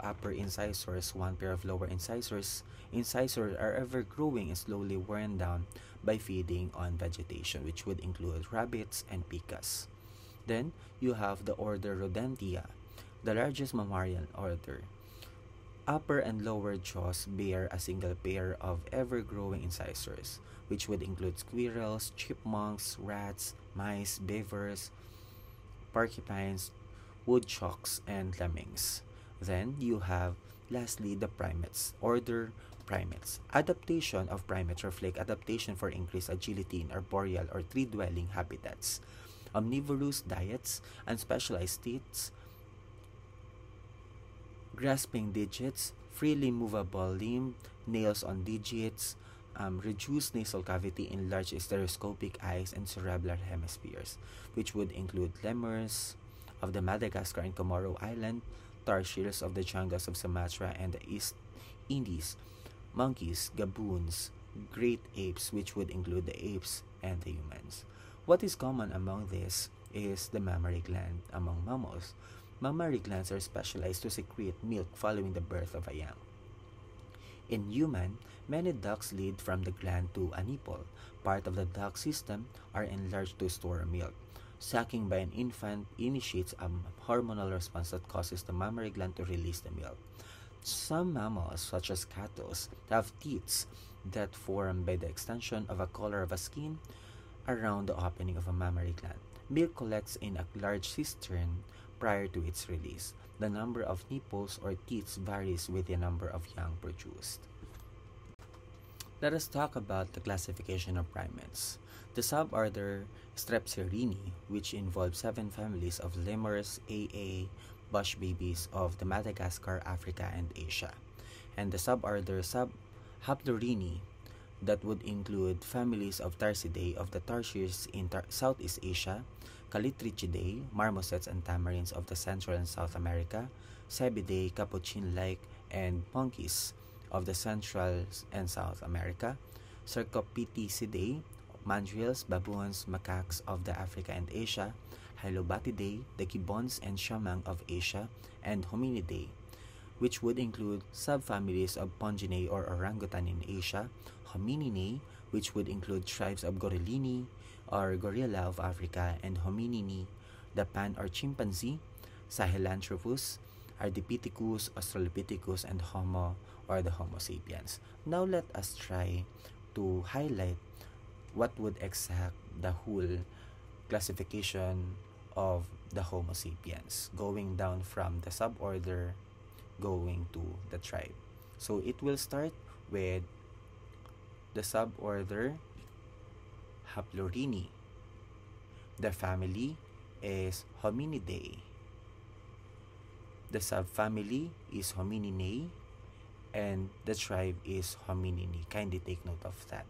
upper incisors, one pair of lower incisors. Incisors are ever growing and slowly worn down by feeding on vegetation, which would include rabbits and picas. Then you have the order Rodentia, the largest mammalian order. Upper and lower jaws bear a single pair of ever-growing incisors, which would include squirrels, chipmunks, rats, mice, beavers, porcupines, woodchucks, and lemmings. Then you have, lastly, the primates, order primates. Adaptation of primates reflect adaptation for increased agility in arboreal or tree-dwelling habitats. Omnivorous diets and specialized teeth, grasping digits, freely movable limb, nails on digits, reduced nasal cavity, enlarged stereoscopic eyes, and cerebral hemispheres, which would include lemurs of the Madagascar and Comoro Island, tarsiers of the jungles of Sumatra and the East Indies, monkeys, gaboons, great apes, which would include the apes and the humans. What is common among this is the mammary gland among mammals. Mammary glands are specialized to secrete milk following the birth of a young. In human, many ducts lead from the gland to a nipple. Part of the duct system are enlarged to store milk. Sucking by an infant initiates a hormonal response that causes the mammary gland to release the milk. Some mammals, such as cattle, have teats that form by the extension of a collar of a skin around the opening of a mammary gland. Milk collects in a large cistern prior to its release. The number of nipples or teats varies with the number of young produced. Let us talk about the classification of primates. The suborder Strepsirini, which involves 7 families of lemurs, bush babies of the Madagascar, Africa, and Asia. And the suborder Haplorini, that would include families of Tarsidae of the tarsiers in Southeast Asia, Calitrichidae, marmosets and tamarins of the Central and South America, Cebidae, capuchin-like, and monkeys of the Central and South America, Cercopithecidae, mandrills, baboons, macaques of the Africa and Asia, Hylobatidae, the gibbons and siamang of Asia, and Hominidae, which would include subfamilies of Ponginae or orangutan in Asia, Homininae, which would include tribes of Gorillini or gorilla of Africa, and Hominini, the pan or chimpanzee, Sahelanthropus, Ardipithecus, Australopithecus, and Homo or the Homo sapiens. Now let us try to highlight what would exact the whole classification of the Homo sapiens, going down from the suborder going to the tribe. So it will start with the suborder Haplorini. The family is Hominidae. The subfamily is Homininae, and the tribe is Hominini. Kindly take note of that.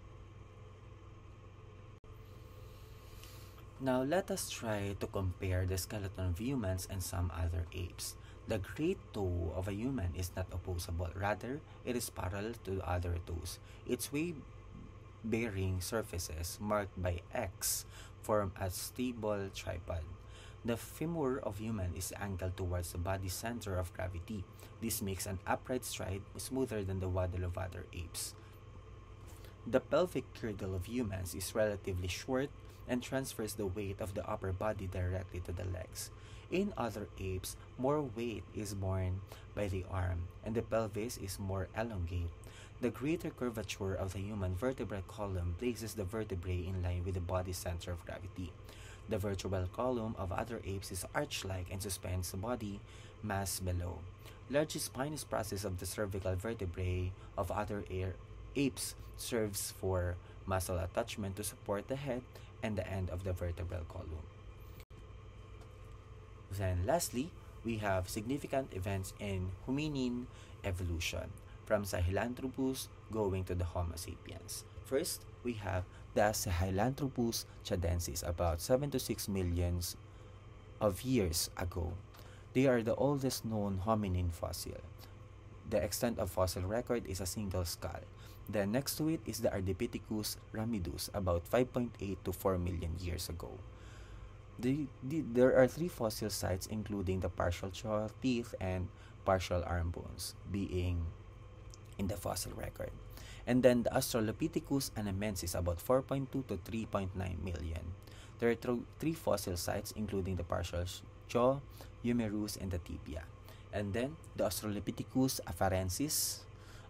Now let us try to compare the skeleton of humans and some other apes. The great toe of a human is not opposable, rather, it is parallel to other toes. Its weight-bearing surfaces, marked by X, form a stable tripod. The femur of human is angled towards the body's center of gravity. This makes an upright stride smoother than the waddle of other apes. The pelvic girdle of humans is relatively short and transfers the weight of the upper body directly to the legs. In other apes, more weight is borne by the arm, and the pelvis is more elongate. The greater curvature of the human vertebral column places the vertebrae in line with the body's center of gravity. The vertebral column of other apes is arch-like and suspends the body mass below. Large spinous process of the cervical vertebrae of other apes serves for muscle attachment to support the head and the end of the vertebral column. Then lastly, we have significant events in hominin evolution, from Sahelanthropus going to the Homo sapiens. First, we have the Sahelanthropus chadensis about 7 to 6 millions of years ago. They are the oldest known hominin fossil. The extent of fossil record is a single skull. Then next to it is the Ardipithecus ramidus about 5.8 to 4 million years ago. There are 3 fossil sites including the partial jaw, teeth, and partial arm bones being in the fossil record. And then the Australopithecus anamensis about 4.2 to 3.9 million. There are three fossil sites including the partial jaw, humerus, and the tibia. And then the Australopithecus afarensis,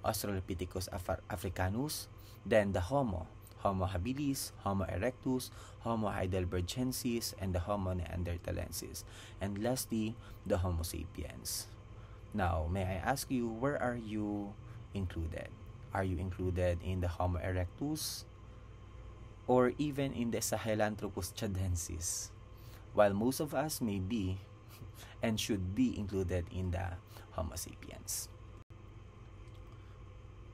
Australopithecus africanus, then the Homo habilis, Homo erectus, Homo heidelbergensis, and the Homo neanderthalensis. And lastly, the Homo sapiens. Now, may I ask you, where are you included? Are you included in the Homo erectus or even in the Sahelanthropus chadensis? While most of us may be and should be included in the Homo sapiens.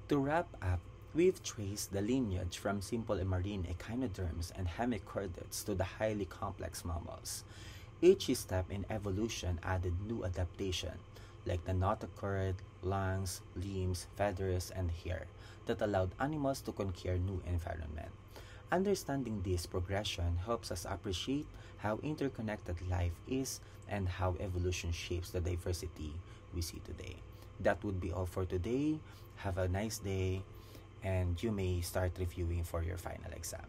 To wrap up, we've traced the lineage from simple marine echinoderms and hemichordates to the highly complex mammals. Each step in evolution added new adaptation, like the notochord, lungs, limbs, feathers, and hair, that allowed animals to conquer new environment. Understanding this progression helps us appreciate how interconnected life is and how evolution shapes the diversity we see today. That would be all for today. Have a nice day, and you may start reviewing for your final exam.